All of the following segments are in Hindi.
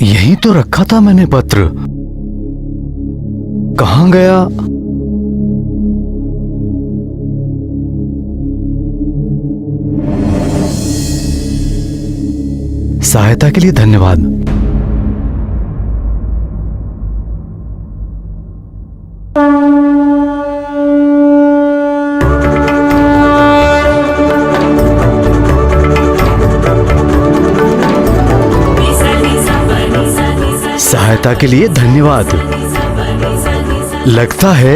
यहीं तो रखा था मैंने पत्र, कहाँ गया? सहायता के लिए धन्यवाद। सहायता के लिए धन्यवाद। लगता है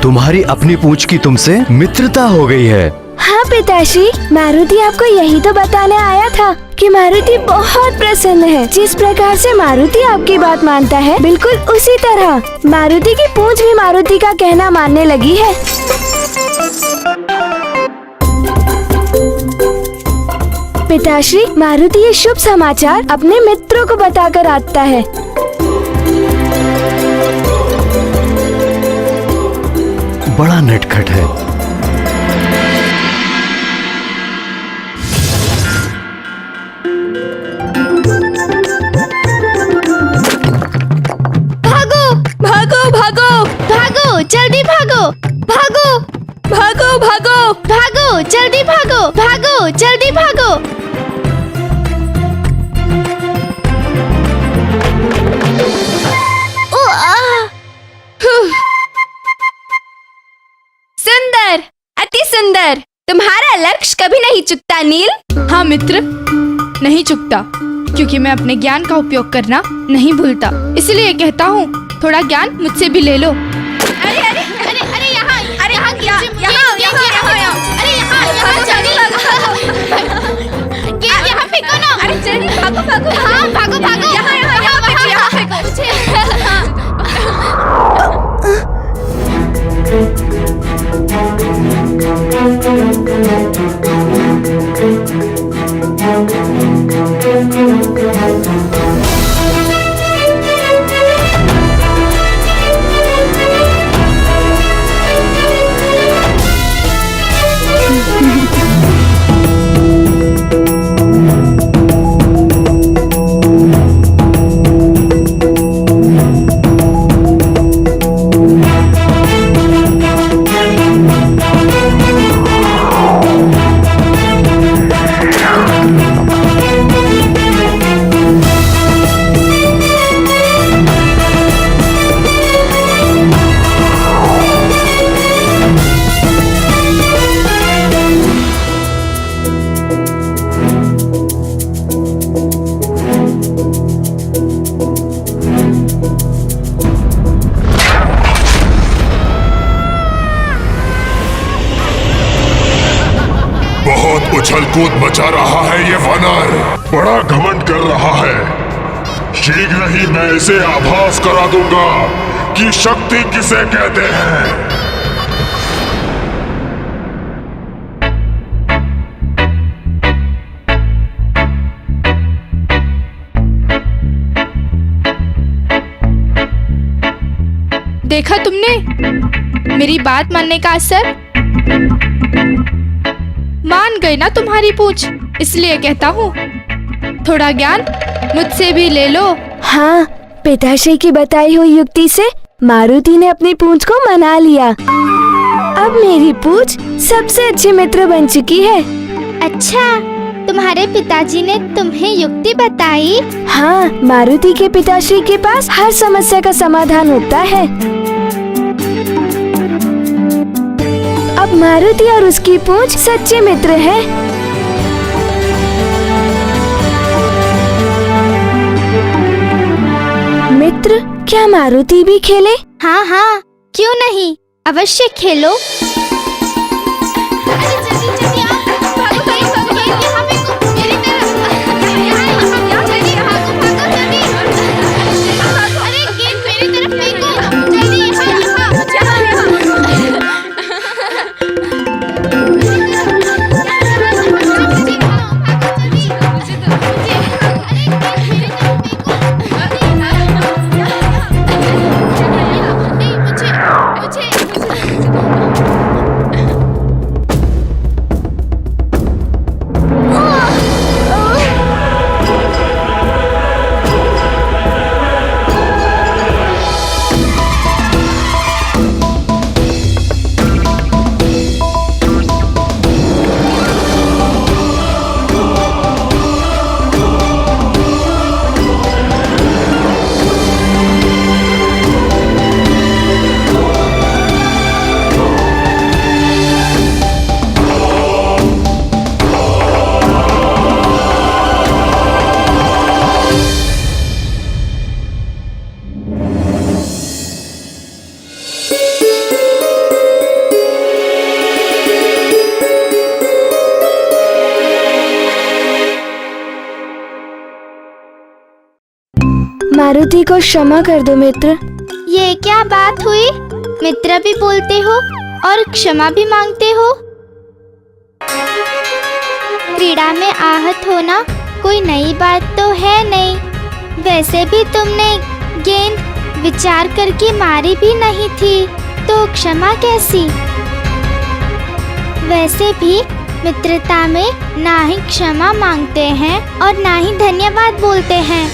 तुम्हारी अपनी पूंछ की तुमसे मित्रता हो गई है। हाँ पिताश्री, मारुति आपको यही तो बताने आया था कि मारुति बहुत प्रसन्न है। जिस प्रकार से मारुति आपकी बात मानता है, बिल्कुल उसी तरह मारुति की पूंछ भी मारुति का कहना मानने लगी है। पिताश्री, मारुति ये शुभ समाचार अपने मित्रों को बताकर आता है। बड़ा नटखट है। भागो भागो भागो भागो, जल्दी भागो भागो भागो भागो भागो, जल्दी भागो भागो, जल्दी भागो। सुंदर, अति सुंदर। तुम्हारा लक्ष्य कभी नहीं चुकता नील। हाँ मित्र, नहीं चुकता, क्योंकि मैं अपने ज्ञान का उपयोग करना नहीं भूलता। इसलिए कहता हूँ, थोड़ा ज्ञान मुझसे भी ले लो। अरे अरे अरे अरे यहाँ अरे यहाँ यहाँ यहाँ फेंको ना। अरे जल्दी भागो भागो। हाँ भागो भागो। यहाँ फेंको। उछल कूद मचा रहा है ये वानर, बड़ा घमंड कर रहा है। शीघ्र ही मैं इसे आभास करा दूंगा कि शक्ति किसे कहते हैं। देखा तुमने मेरी बात मानने का असर? मान गई ना तुम्हारी पूछ, इसलिए कहता हूँ, थोड़ा ज्ञान मुझसे भी ले लो। हाँ, पिताश्री की बताई हुई युक्ति से मारुति ने अपनी पूंछ को मना लिया। अब मेरी पूंछ सबसे अच्छी मित्र बन चुकी है। अच्छा, तुम्हारे पिताजी ने तुम्हें युक्ति बताई? हाँ, मारुति के पिताश्री के पास हर समस्या का समाधान होता है। अब मारुति और उसकी पूंछ सच्चे मित्र हैं। मित्र, क्या मारुति भी खेले? हाँ हाँ, क्यों नहीं, अवश्य खेलो। मारुति को क्षमा कर दो मित्र। ये क्या बात हुई? मित्र भी बोलते हो और क्षमा भी मांगते हो। क्रीड़ा में आहत होना कोई नई बात तो है नहीं। वैसे भी तुमने गेंद विचार करके मारी भी नहीं थी, तो क्षमा कैसी? वैसे भी मित्रता में ना ही क्षमा मांगते हैं और ना ही धन्यवाद बोलते हैं।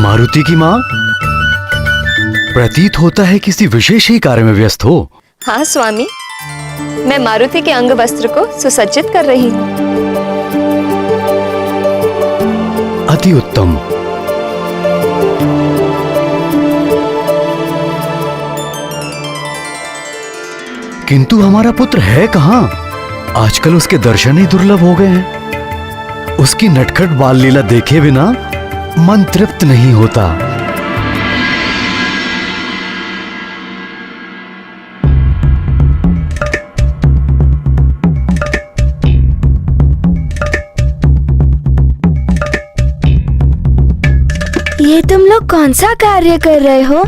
मारुति की माँ, प्रतीत होता है किसी विशेष ही कार्य में व्यस्त हो। हाँ स्वामी, मैं मारुति के अंग वस्त्र को सुसज्जित कर रही हूँ। अति उत्तम। किंतु हमारा पुत्र है कहाँ? आजकल उसके दर्शन ही दुर्लभ हो गए हैं। उसकी नटखट बाल लीला देखे बिना मन तृप्त नहीं होता। ये तुम लोग कौन सा कार्य कर रहे हो?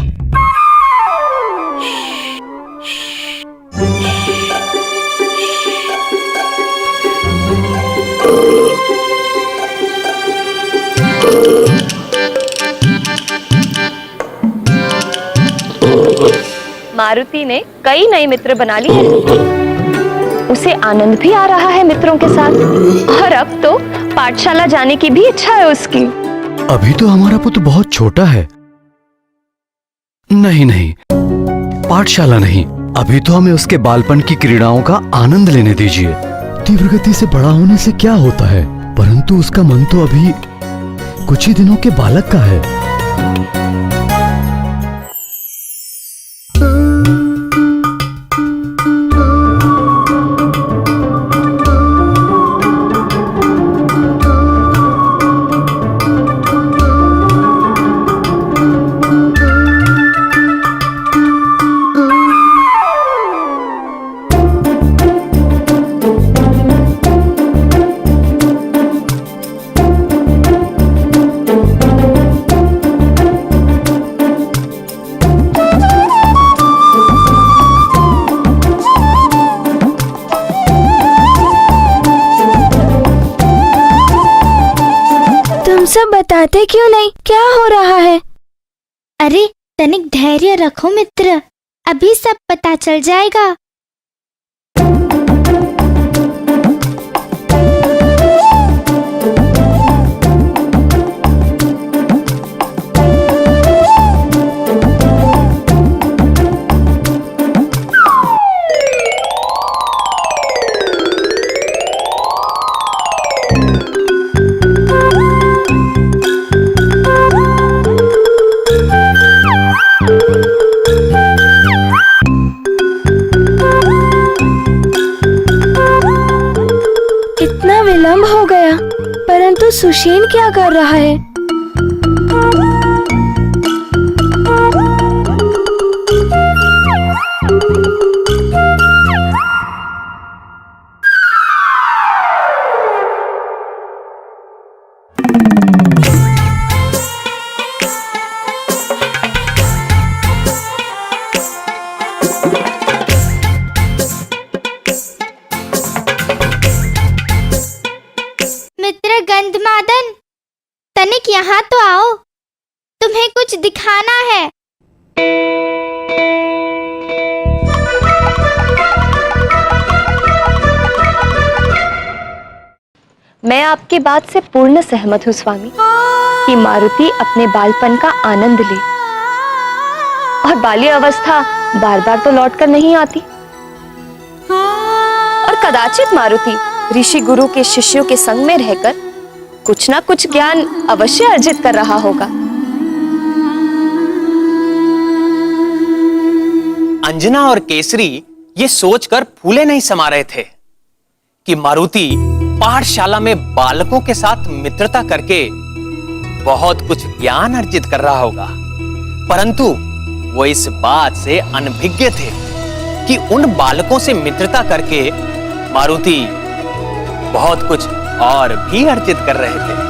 मारुति ने कई नए मित्र बना लिए हैं। उसे आनंद भी आ रहा है मित्रों के साथ, और अब तो पाठशाला जाने की भी इच्छा है उसकी। अभी तो हमारा पुत्र बहुत छोटा है। नहीं नहीं, पाठशाला नहीं, अभी तो हमें उसके बालपन की क्रीड़ाओं का आनंद लेने दीजिए। तीव्र गति से बड़ा होने से क्या होता है, परंतु उसका मन तो अभी कुछ ही दिनों के बालक का है। सब बताते क्यों नहीं? क्या हो रहा है? अरे तनिक धैर्य रखो मित्र, अभी सब पता चल जाएगा। विलंब हो गया, परंतु सुषेण क्या कर रहा है? गंधमादन, तनिक यहाँ तो आओ, तुम्हें कुछ दिखाना है। मैं आपकी बात से पूर्ण सहमत हूँ स्वामी, कि मारुति अपने बालपन का आनंद ले। और बाल्य अवस्था बार बार तो लौट कर नहीं आती। और कदाचित मारुति ऋषि गुरु के शिष्यों के संग में रहकर कुछ ना कुछ ज्ञान अवश्य अर्जित कर रहा होगा। अंजना और केसरी ये सोचकर फूले नहीं समा रहे थे कि मारुति पाठशाला में बालकों के साथ मित्रता करके बहुत कुछ ज्ञान अर्जित कर रहा होगा, परंतु वो इस बात से अनभिज्ञ थे कि उन बालकों से मित्रता करके मारुति बहुत कुछ और भी अर्जित कर रहे थे।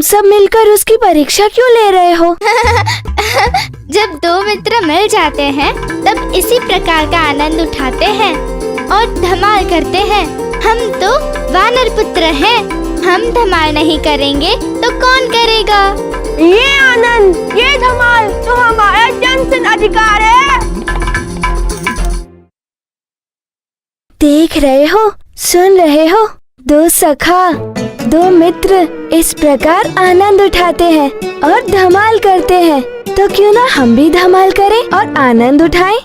सब मिलकर उसकी परीक्षा क्यों ले रहे हो? जब दो मित्र मिल जाते हैं तब इसी प्रकार का आनंद उठाते हैं और धमाल करते हैं। हम तो वानर पुत्र हैं, हम धमाल नहीं करेंगे तो कौन करेगा? ये आनंद, ये धमाल तो हमारा जन्मसिद्ध अधिकार है। देख रहे हो, सुन रहे हो, दो सखा, दो मित्र इस प्रकार आनंद उठाते हैं और धमाल करते हैं, तो क्यों ना हम भी धमाल करें और आनंद उठाएं?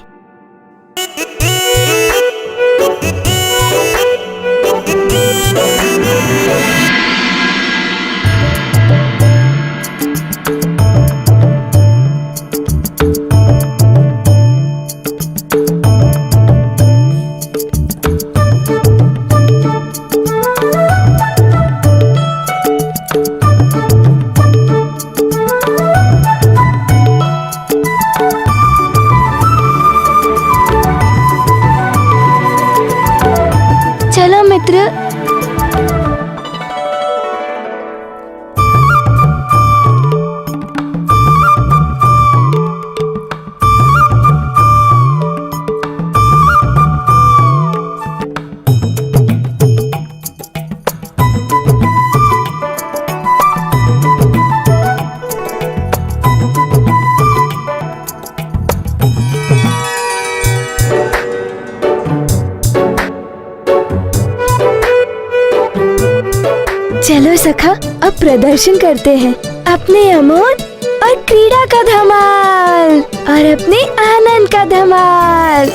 चलो मित्र, चलो सखा, अब प्रदर्शन करते हैं अपने अमोल और क्रीड़ा का धमाल और अपने आनंद का धमाल।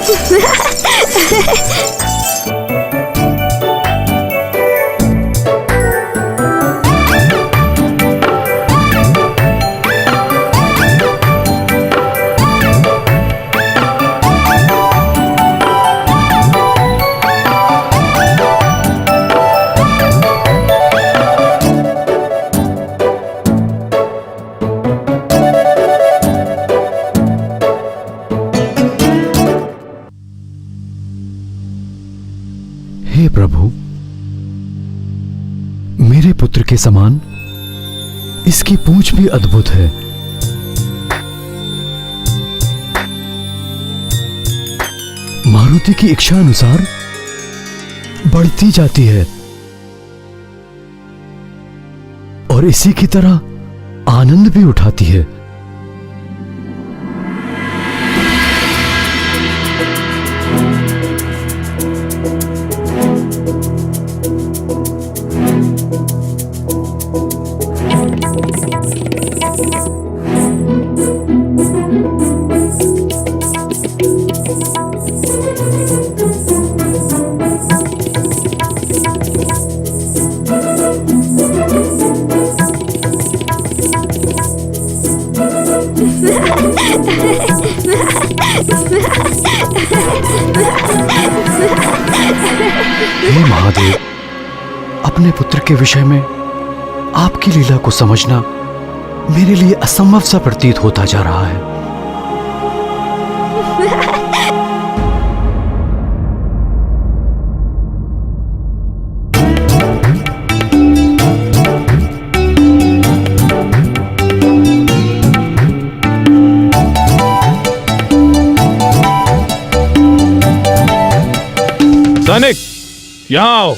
हे प्रभु, मेरे पुत्र के समान इसकी पूंछ भी अद्भुत है। मारुति की इच्छा अनुसार बढ़ती जाती है और इसी की तरह आनंद भी उठाती है। हे महादेव, अपने पुत्र के विषय में आपकी लीला को समझना मेरे लिए असंभव सा प्रतीत होता जा रहा है। सैनिक, यहाँ आओ।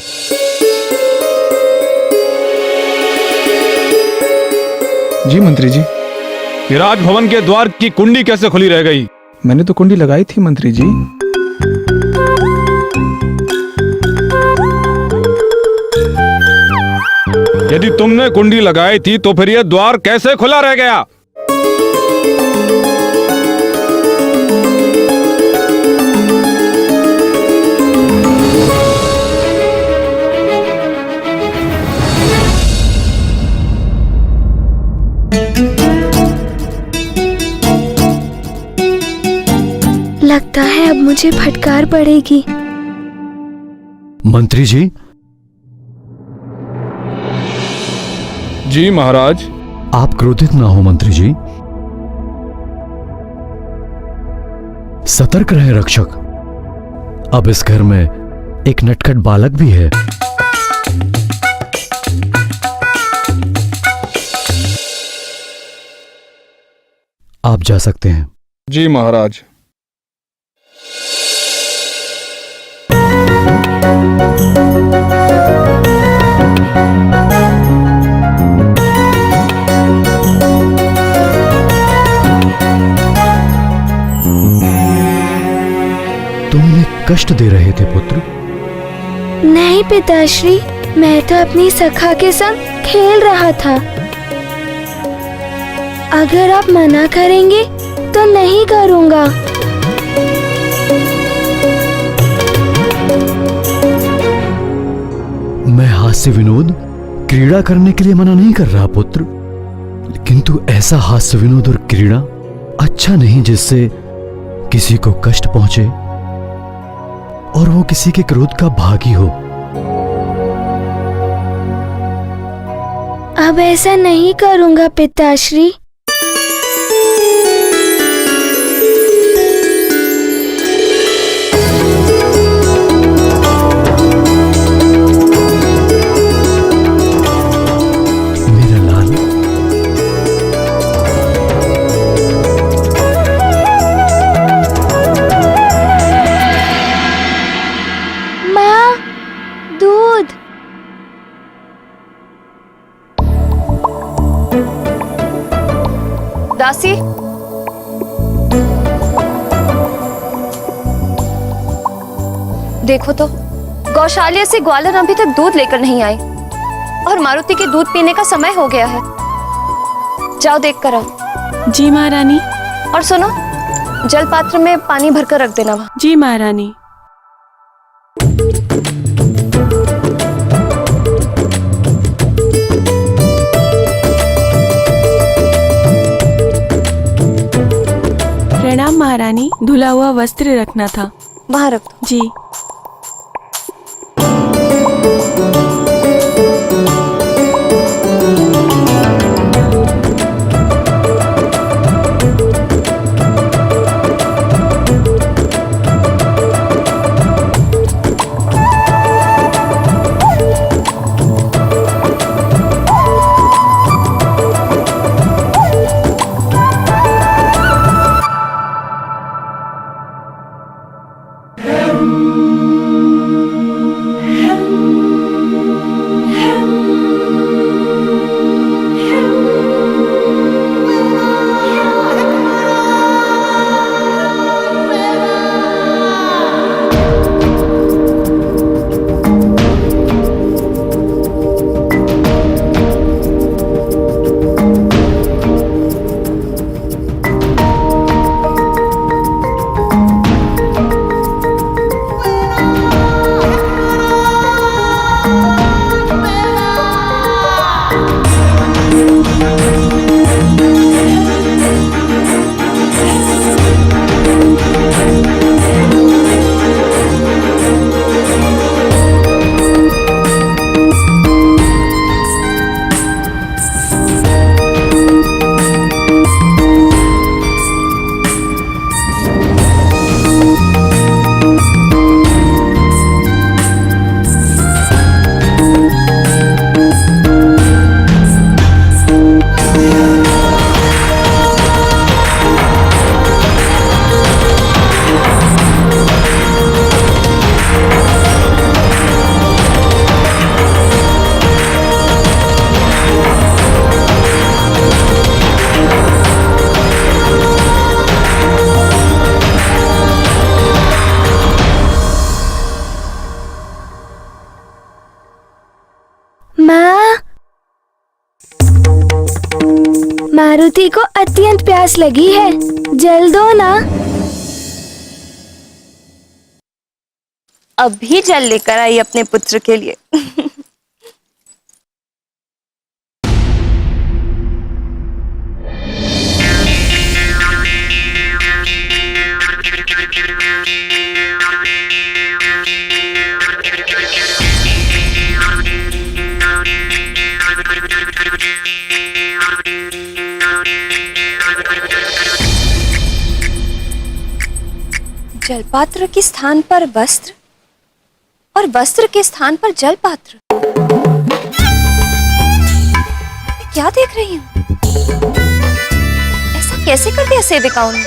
जी मंत्री जी। ये राजभवन के द्वार की कुंडी कैसे खुली रह गई? मैंने तो कुंडी लगाई थी मंत्री जी। यदि तुमने कुंडी लगाई थी तो फिर यह द्वार कैसे खुला रह गया? लगता है अब मुझे फटकार पड़ेगी। मंत्री जी। जी महाराज। आप क्रोधित ना हो मंत्री जी। सतर्क रहे रक्षक। अब इस घर में एक नटखट बालक भी है। आप जा सकते हैं। जी महाराज। तुम उन्हें कष्ट दे रहे थे पुत्र? नहीं पिताश्री, मैं तो अपनी सखा के संग खेल रहा था। अगर आप मना करेंगे तो नहीं करूंगा। मैं हास्य विनोद क्रीड़ा करने के लिए मना नहीं कर रहा पुत्र, किंतु ऐसा हास्य विनोद और क्रीड़ा अच्छा नहीं जिससे किसी को कष्ट पहुंचे और वो किसी के क्रोध का भागी हो। अब ऐसा नहीं करूंगा पिताश्री। दासी, देखो तो गौशाला से ग्वालन अभी तक दूध लेकर नहीं आए और मारुति के दूध पीने का समय हो गया है। जाओ देख कर आओ। जी महारानी। और सुनो, जल पात्र में पानी भरकर रख देना वहाँ। जी महारानी। प्रणाम महारानी, धुला हुआ वस्त्र रखना था। वहाँ रख दो। जी। मारुति को अत्यंत प्यास लगी है, जल दो ना। अभी जल लेकर आई अपने पुत्र के लिए। जलपात्र के स्थान पर वस्त्र और वस्त्र के स्थान पर जलपात्र। मैं क्या देख रही हूँ? ऐसा कैसे कर दिया सेविकाओं ने?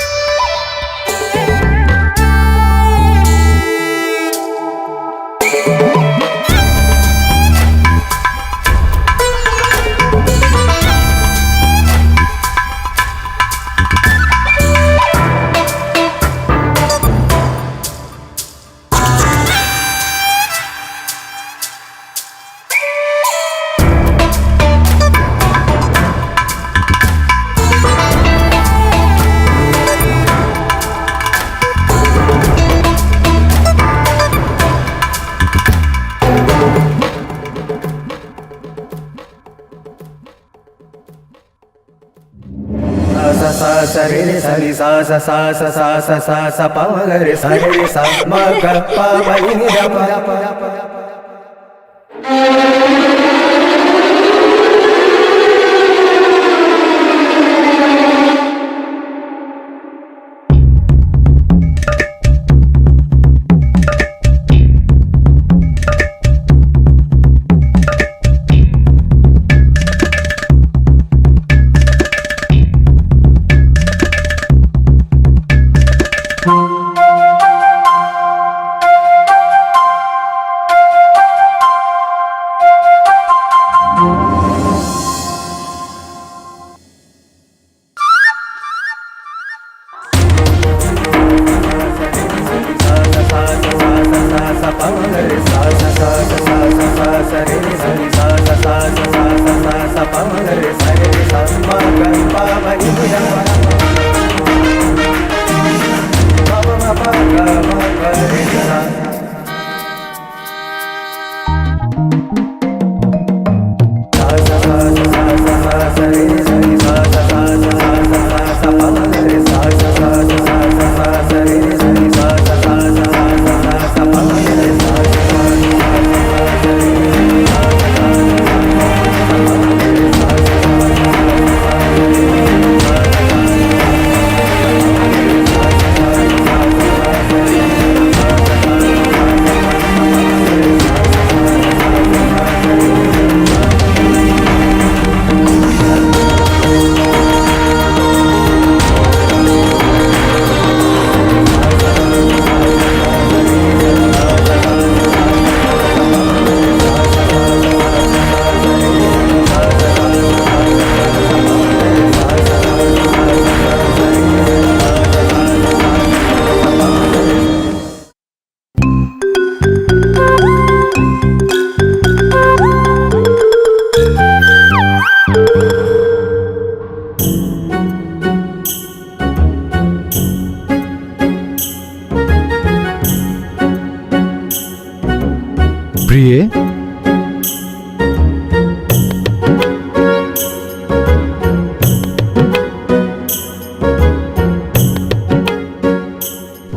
प्रिय,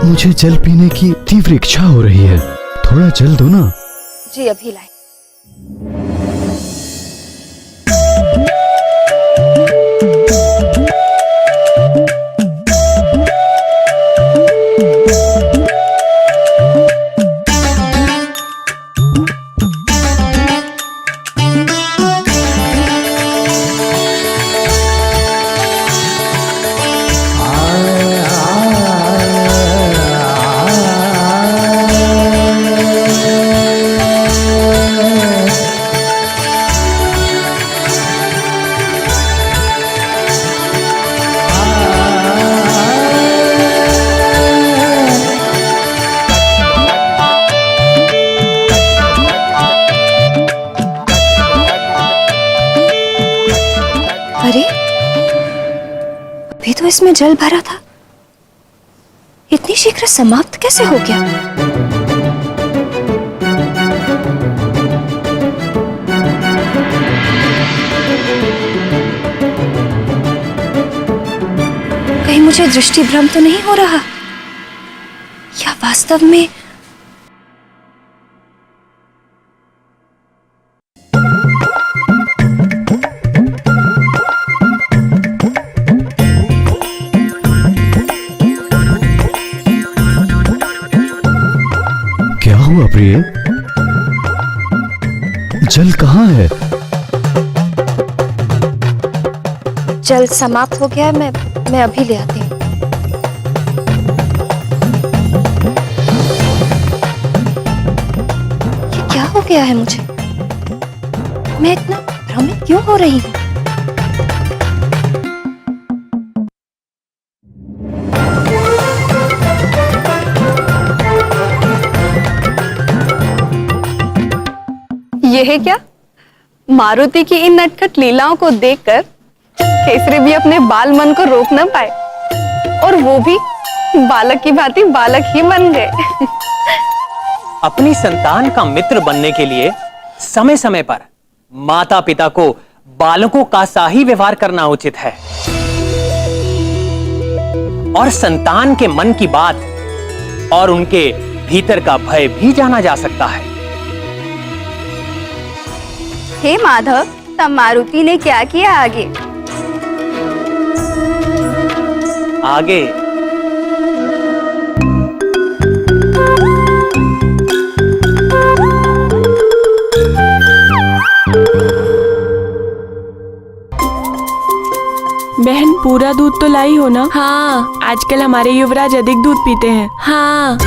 मुझे जल पीने की तीव्र इच्छा हो रही है, थोड़ा जल दो ना। जी अभी लाए। अभी तो इसमें जल भरा था, इतनी शीघ्र समाप्त कैसे हो गया? कहीं मुझे दृष्टि भ्रम तो नहीं हो रहा, या वास्तव में क्या हुआ प्रिय? जल कहाँ है? जल समाप्त हो गया है, मैं अभी ले आती हूँ। ये क्या हो गया है मुझे? मैं इतना भ्रमित क्यों हो रही हूँ? यह है क्या? मारुति की इन नटखट लीलाओं को देखकर केसरी भी अपने बाल मन को रोक न पाए, और वो भी बालक की भांति बालक ही बन गए। अपनी संतान का मित्र बनने के लिए समय समय पर माता पिता को बालकों का सा ही व्यवहार करना उचित है, और संतान के मन की बात और उनके भीतर का भय भी जाना जा सकता है। हे माधव, तब मारुति ने क्या किया आगे? आगे बहन, पूरा दूध तो लाई हो ना? हाँ। आजकल हमारे युवराज अधिक दूध पीते हैं। हाँ।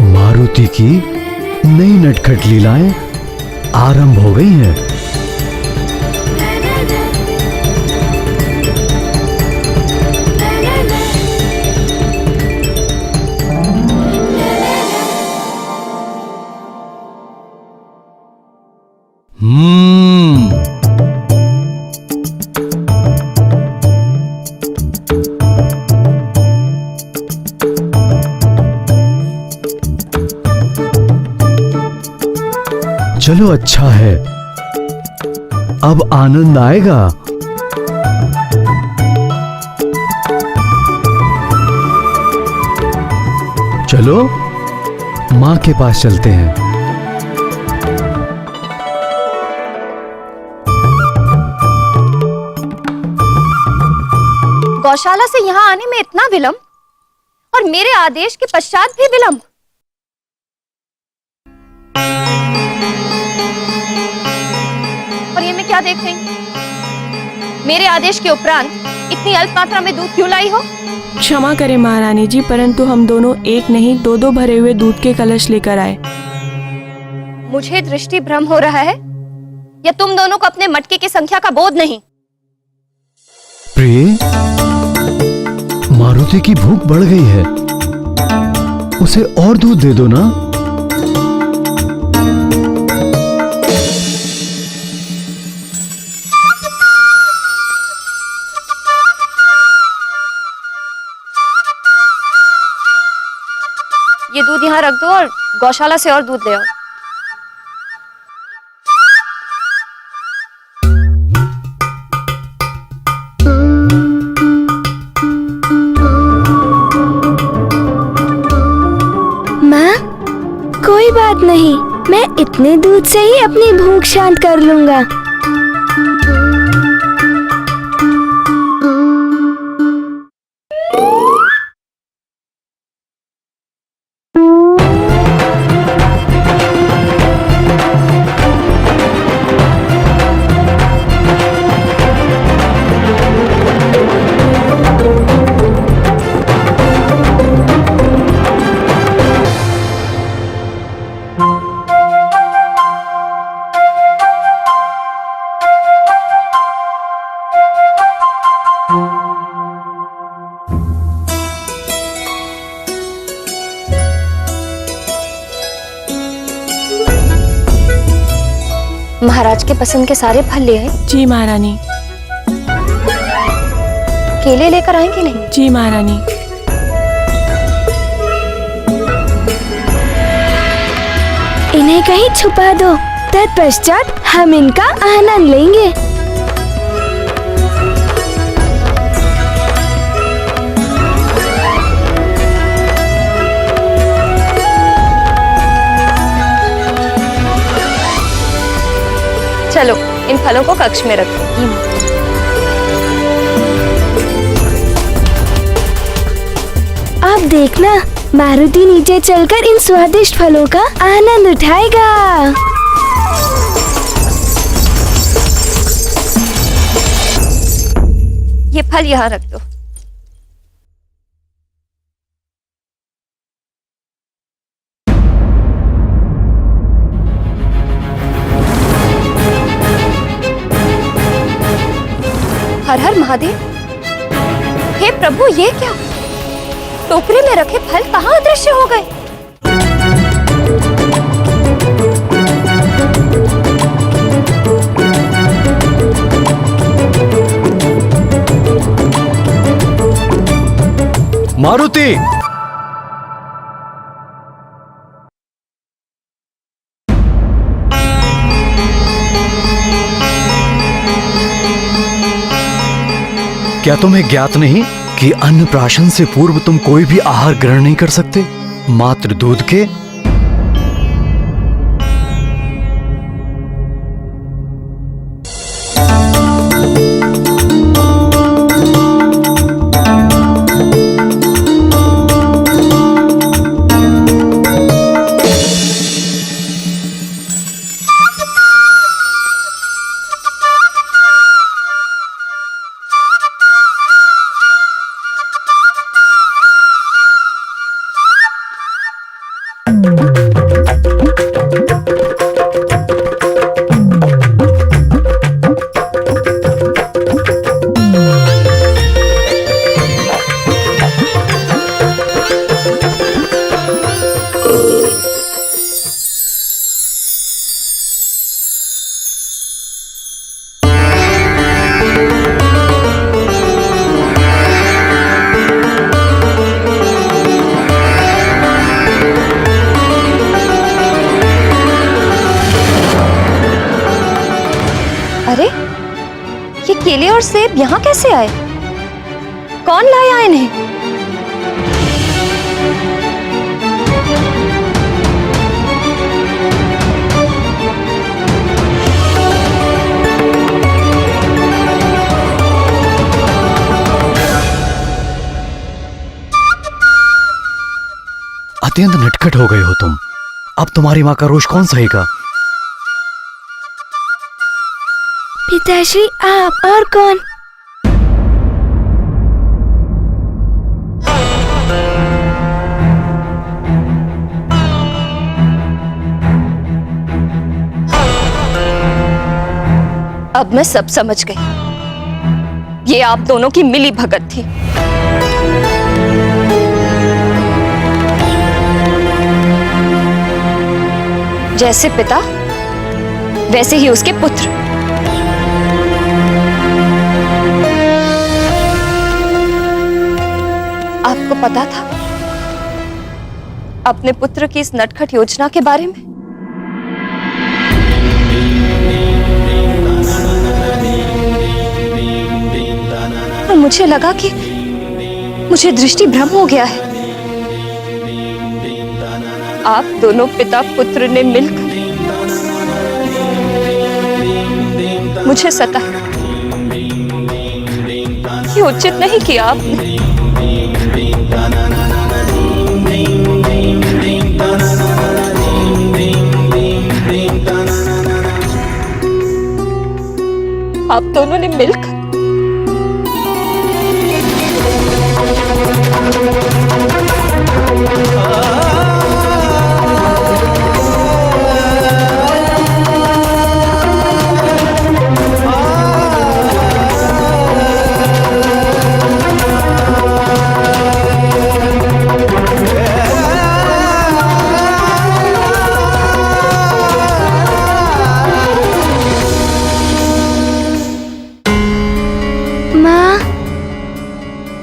मारुति की नई नटखट लीलाएं आरंभ हो गई हैं। चलो अच्छा है, अब आनंद आएगा। चलो माँ के पास चलते हैं। गौशाला से यहाँ आने में इतना विलंब, और मेरे आदेश के पश्चात भी विलंब। और ये मैं क्या देख रही हूँ? मेरे आदेश के उपरांत इतनी अल्प मात्रा में दूध क्यों लाई हो? क्षमा करें महारानी जी, परंतु हम दोनों एक नहीं दो भरे हुए दूध के कलश लेकर आए। मुझे दृष्टि भ्रम हो रहा है, या तुम दोनों को अपने मटके की संख्या का बोध नहीं? प्रिय, मारुति की भूख बढ़ गई है, उसे और दूध दे दो ना। यहाँ रख दो और गौशाला से और दूध ले आओ। माँ, कोई बात नहीं, मैं इतने दूध से ही अपनी भूख शांत कर लूँगा। महाराज के पसंद के सारे फल ले आए। जी महारानी। केले लेकर आए कि नहीं? जी महारानी। इन्हें कहीं छुपा दो, तत्पश्चात हम इनका आनंद लेंगे। चलो इन फलों को कक्ष में रखो। अब देखना, मारुति नीचे चलकर इन स्वादिष्ट फलों का आनंद उठाएगा। ये फल यहाँ रख दो। हर हर महादेव। हे प्रभु, ये क्या? टोकरी में रखे फल कहाँ अदृश्य हो गए? मारुति! क्या तुम्हें ज्ञात नहीं कि अन्नप्राशन से पूर्व तुम कोई भी आहार ग्रहण नहीं कर सकते, मात्र दूध के? अरे, ये केले और सेब यहाँ कैसे आए? कौन लाया इन्हें? अत्यंत नटखट हो गए हो तुम। अब तुम्हारी माँ का रोष कौन सहेगा? पिताश्री, आप और कौन? अब मैं सब समझ गई। ये आप दोनों की मिली भगत थी। जैसे पिता वैसे ही उसके पुत्र। आपको पता था अपने पुत्र की इस नटखट योजना के बारे में? और मुझे लगा कि मुझे दृष्टि भ्रम हो गया है। आप दोनों पिता पुत्र ने मिलकर मुझे सताया। ये उचित नहीं किया आपने। आप दोनों ने मिलकर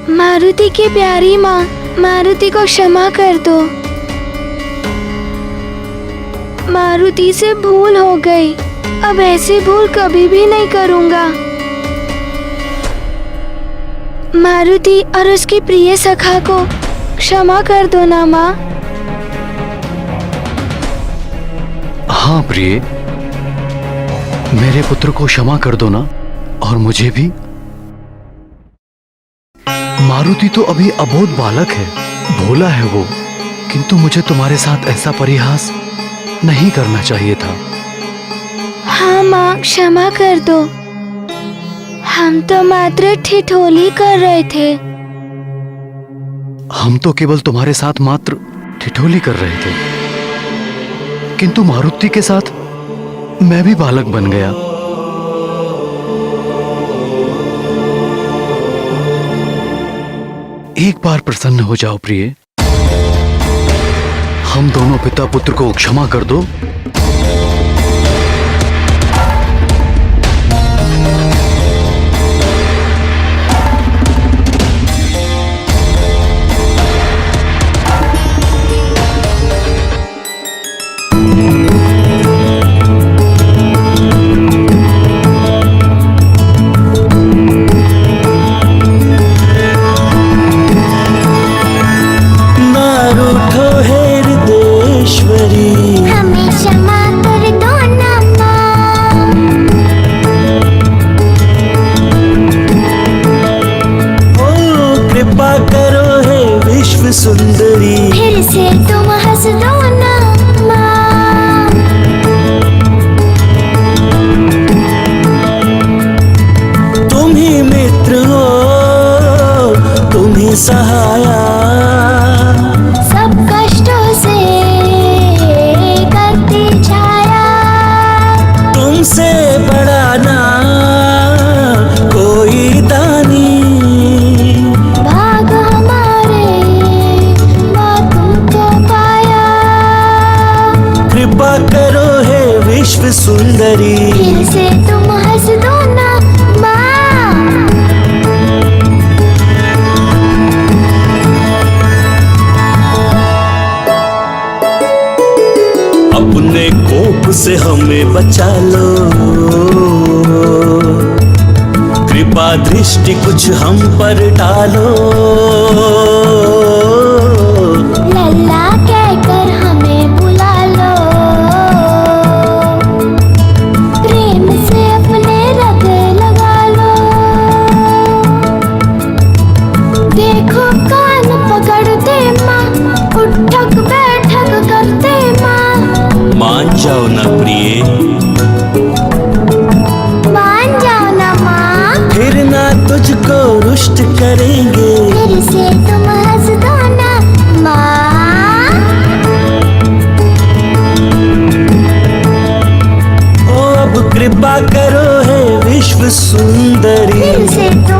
मारुति की प्यारी माँ, मारुति को क्षमा कर दो। मारुति से भूल हो गई, अब ऐसी भूल कभी भी नहीं करूँगा। मारुति और उसकी प्रिय सखा को क्षमा कर दो ना माँ। हाँ प्रिय, मेरे पुत्र को क्षमा कर दो ना, और मुझे भी। मारुति तो अभी अबोध बालक है, भोला है वो, किंतु मुझे तुम्हारे साथ ऐसा परिहास नहीं करना चाहिए था। हाँ माँ, क्षमा कर दो। हम तो मात्र ठिठोली कर रहे थे। हम तो केवल तुम्हारे साथ मात्र ठिठोली कर रहे थे, किंतु मारुति के साथ मैं भी बालक बन गया। एक बार प्रसन्न हो जाओ प्रिय, हम दोनों पिता पुत्र को क्षमा कर दो। सुंदरी फिर से तुम हंस दो ना माँ। तुम ही मित्र हो, तुम ही सहाया, सब कष्टों से करती छाया। तुमसे बड़ा ना कोई दानी। कृपा करो हे विश्व सुंदरी, फिर से तुम हंस दो ना माँ। अपने कोप से हमें बचा लो, कृपा दृष्टि कुछ हम पर डालो। लल्ला कहकर हमें बुला लो, प्रेम से अपने रग लगा लो। देखो कान पकड़ते माँ, उठक बैठक करते माँ। मान जाओ ना प्रिय, मान जाओ ना माँ, फिर ना तुझको रुष्ट करेंगे। फिर से तुम हंस दो ना माँ। ओ अब कृपा करो हे विश्व सुंदरी, फिर से तुम